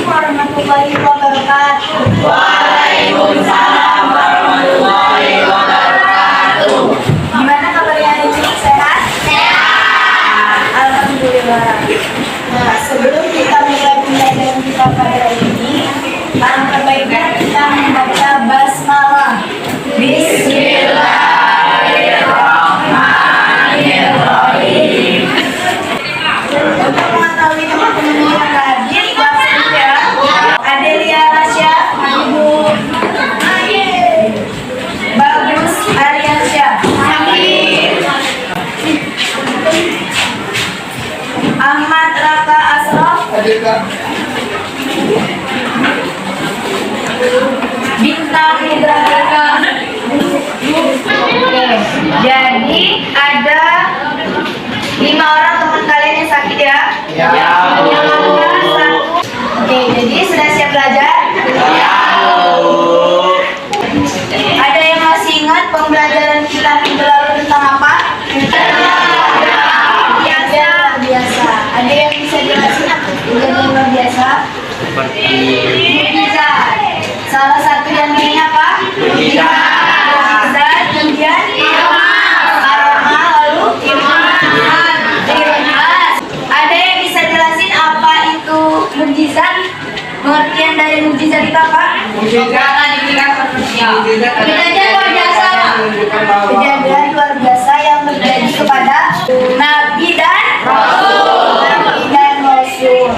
warahmatullahi wabarakatuh. Waalaikumsalam warahmatullahi wabarakatuh. Gimana kabarnya hari ini? Sehat? Sehat. Alhamdulillah. Nah, sebelum kita mulai pembelajaran kita pada hari ini, alangkah baiknya kita membaca basmalah. Bismillahirrahmanirrahim. Untuk mengetahui teman-teman yang hadir, langsung ya. Adelia Rasya, Ibu Bagus Aryansyah, Ahmad Raka Asraf, Bintang Hidratika. Oke, jadi ada 5 orang teman kalian yang sakit ya? Ya. Yang ada satu. Oke, jadi sudah siap belajar? Ya. Ada yang masih ingat pembelajaran kita minggu lalu tentang apa? Biasa. Ada yang bisa jelasin apa yang luar biasa? Seperti Mukjizat. Salah satu yang ini apa? Mukjizat. Kemudian karomah, lalu ilhas. Ada yang bisa jelasin apa itu mukjizat? Pengertian dari mukjizat itu apa? Kejadian luar biasa. Kejadian luar biasa yang terjadi kepada Nabi dan Rasul.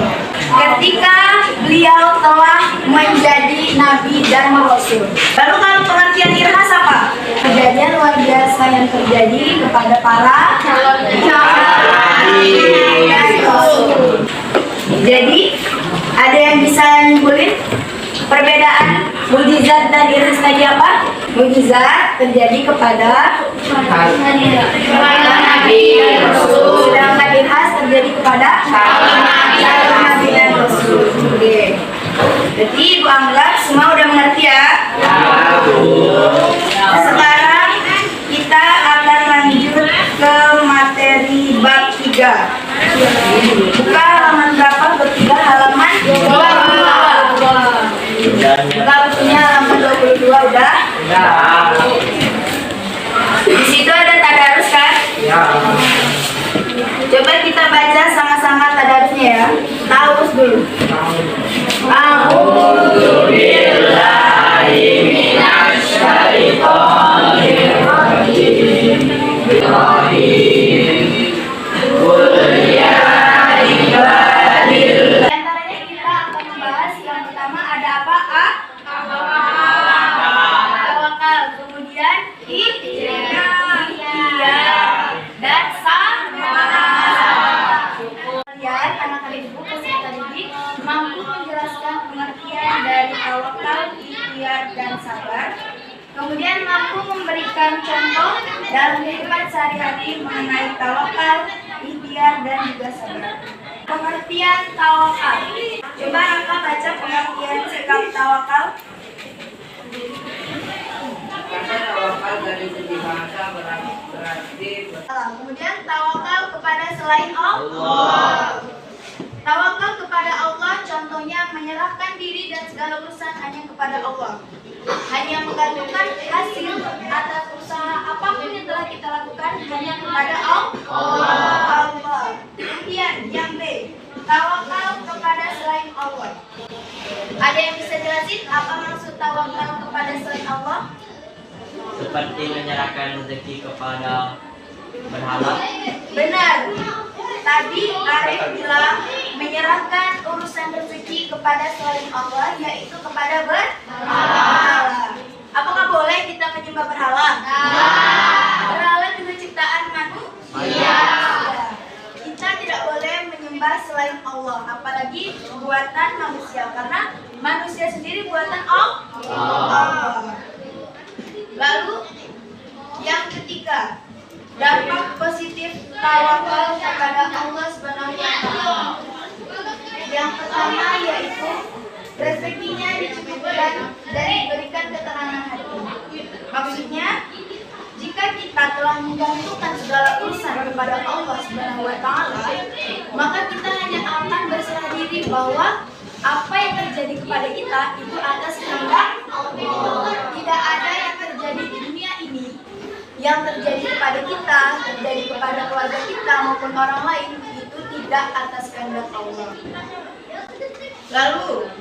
Ketika beliau telah menjadi Nabi dan Rasul. Lalu kalau pengertian ilhas apa? Kejadian luar biasa yang terjadi kepada para Nabi dan Rasul. Jadi ada yang bisa nyimpulin perbedaan mukjizat dan ilhas tadi apa? Mukjizat terjadi kepada Nabi dan Rasul, sedangkan ilhas terjadi kepada Nabi dan Rasul. Oke. Jadi Ibu Amla semua udah mengerti ya? Sekarang kita akan lanjut ke materi bab 3. Buka halaman berapa? Bab 3 halaman 22. Buka bukunya halaman 22 udah? Ya. Di situ ada tadarus kan? Ya. Coba kita baca sama-sama tadarusnya ya. Tadarus dulu. A'udzubillahi minasyaitonirrajim. Di antaranya kita akan membahas yang pertama ada apa? Tawakal. Kemudian ikhtiar dan sabar. Kalian anak-anak ibu peserta didik mampu menjelaskan pengertian dari tawakal, ikhtiar dan sabar. Kemudian mampu memberikan contoh dalam kehidupan sehari-hari mengenai tawakal, ikhtiar dan juga sabar. Pengertian tawakal. Coba Raka baca pengertian sikap tawakal. Karena tawakal dari segi bahasa berarti Kemudian tawakal kepada selain Allah. Tawakal kepada Allah contohnya menyerahkan diri dan segala urusan hanya kepada Allah. Hanya menggantungkan hasil atas usaha apapun yang telah kita lakukan hanya kepada Allah. Kemudian yang B, tawakal kepada selain Allah. Ada yang bisa jelasin apa maksud tawakal kepada selain Allah? seperti menyerahkan rezeki kepada berhala. Benar. Tadi Arif bilang menyerahkan urusan rezeki kepada selain Allah, yaitu kepada berhala. Apakah boleh kita menyembah berhala? Berhala juga ciptaan manusia. Kita tidak boleh menyembah selain Allah, apalagi buatan manusia, karena manusia sendiri buatan Allah. Lalu yang ketiga, dampak positif tawakal kepada Allah Subhanahu wa Ta'ala. Yang pertama yaitu rezekinya dicukupkan dan diberikan ketenangan hati. Maksudnya, jika kita telah menggantungkan segala urusan kepada Allah Subhanahu wa Ta'ala, maka kita hanya akan berserah diri bahwa apa yang terjadi kepada kita itu atas kehendak Allah. Tidak ada yang terjadi di dunia ini yang terjadi kepada kita, terjadi kepada keluarga kita maupun orang lain itu tidak atas kehendak Allah. Lalu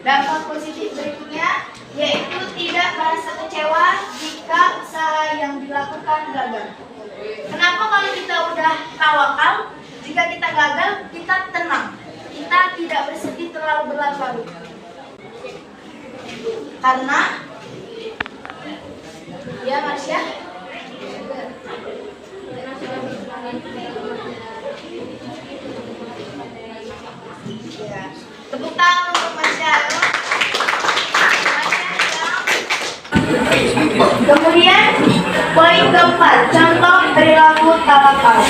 dampak positif berikutnya yaitu tidak merasa kecewa jika usaha yang dilakukan gagal. Kenapa kalau kita udah tawakal, jika kita gagal, kita tenang. Kita tidak bersedih terlalu berlarut-larut. Karena ya Marsya. Ya. Tepuk tangan untuk Marsya. Kemudian poin keempat, contoh perilaku tawakal.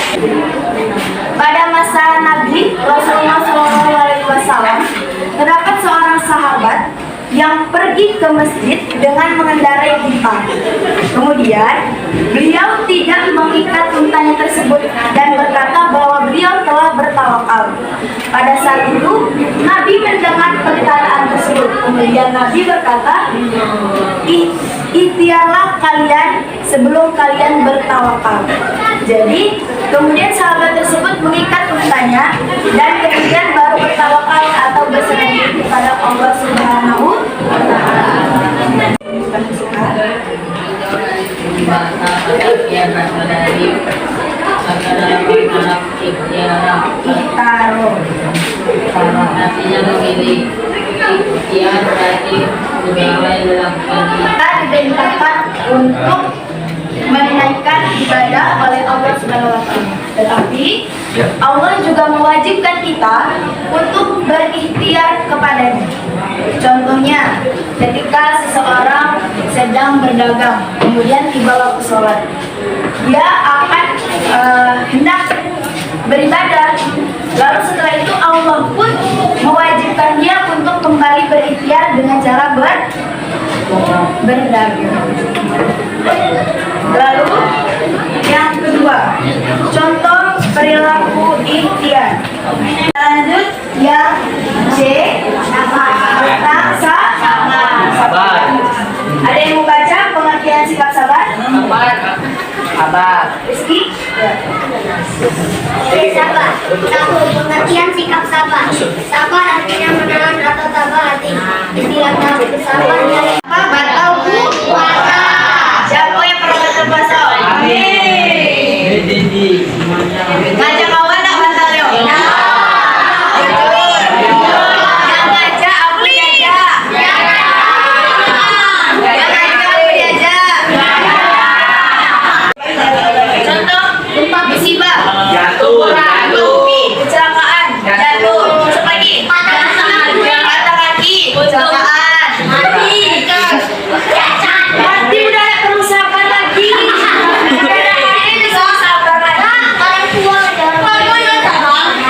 Pada masa Nabi Rasulullah SAW terdapat seorang sahabat yang pergi ke masjid dengan mengendarai unta. Kemudian beliau tidak mengikat untanya tersebut dan berkata bahwa beliau telah bertawakal. Pada saat itu Nabi mendengar perkataan tersebut. Kemudian Nabi berkata, ikhtiarlah kalian sebelum kalian bertawakal. Jadi kemudian sahabat tersebut mengikat untanya dan kemudian baru bertawakal atau berserah diri kepada Allah Subhanahu wa Ta'ala. Kita diperintahkan untuk menunaikan ibadah oleh Allah Subhanahu wa Ta'ala. Tetapi Allah juga mewajibkan kita untuk berikhtiar kepadanya. Contohnya, ketika seseorang sedang berdagang, kemudian tiba waktu sholat, dia akan hendak beribadah. Lalu setelah itu Allah pun mewajibkan dia untuk kembali berikhtiar dengan cara berdagang. Lalu yang kedua, contoh perilaku ikhtiar. Lanjut yang C, sabar. Ada yang mau baca pengertian sikap sabar? Sabar. Rizky? Sabar. Satu, pengertian sikap sabar. Sabar artinya menahan atau tabah hati. Istilah Nabi sabar dari Batal puasa. Siapa yang pernah batal puasa? Amin. Ngajak kawan tak batal yuk? Yang ngajak aku diajak. Yang ngajak aku diajak. Contoh musibah. Jatuh. Kecelakaan. Jatuh. Masuk lagi. Patah kaki. Kecelakaan. Mati udah ada kerusakan lagi.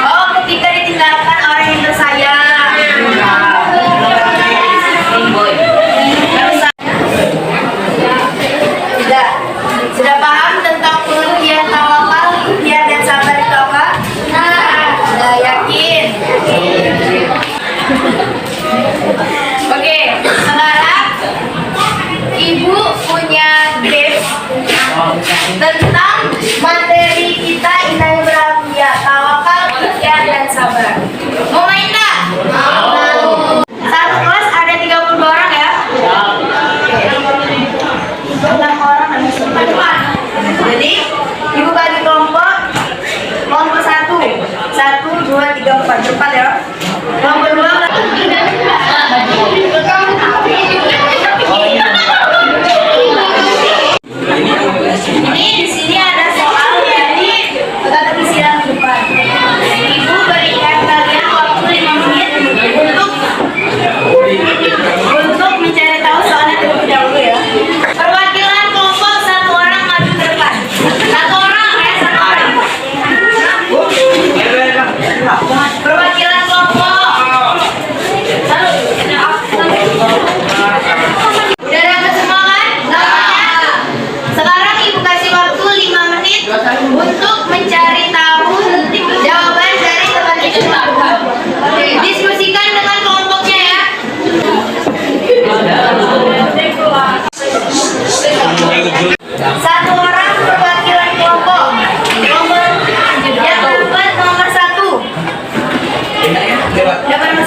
Oh, ketika ditinggalkan orang yang tersayang. Tidak. Sudah paham tentang pengertian tawakal, ikhtiar dan sabar itu apa? Sudah yakin? Oke, sekarang Ibu punya tips tentang materi kita Indah Berafia, tawakal, ikhtiar dan sabar. Mau main nggak? Mau. Satu kelas ada 32 orang ya? Oke. 6 orang ada depan. Jadi Ibu bagi kelompok 1, 2, 3, 4 depan ya. Kelompok 2. Ini di sini ada soal dari teka-teki silang depan. Ibu berikan kalian waktu 5 menit untuk mencari tahu soalnya terlebih dahulu ya. Perwakilan kelompok 1 orang maju ke depan. 1 orang ya, 1 orang. Perwakilan Udah pada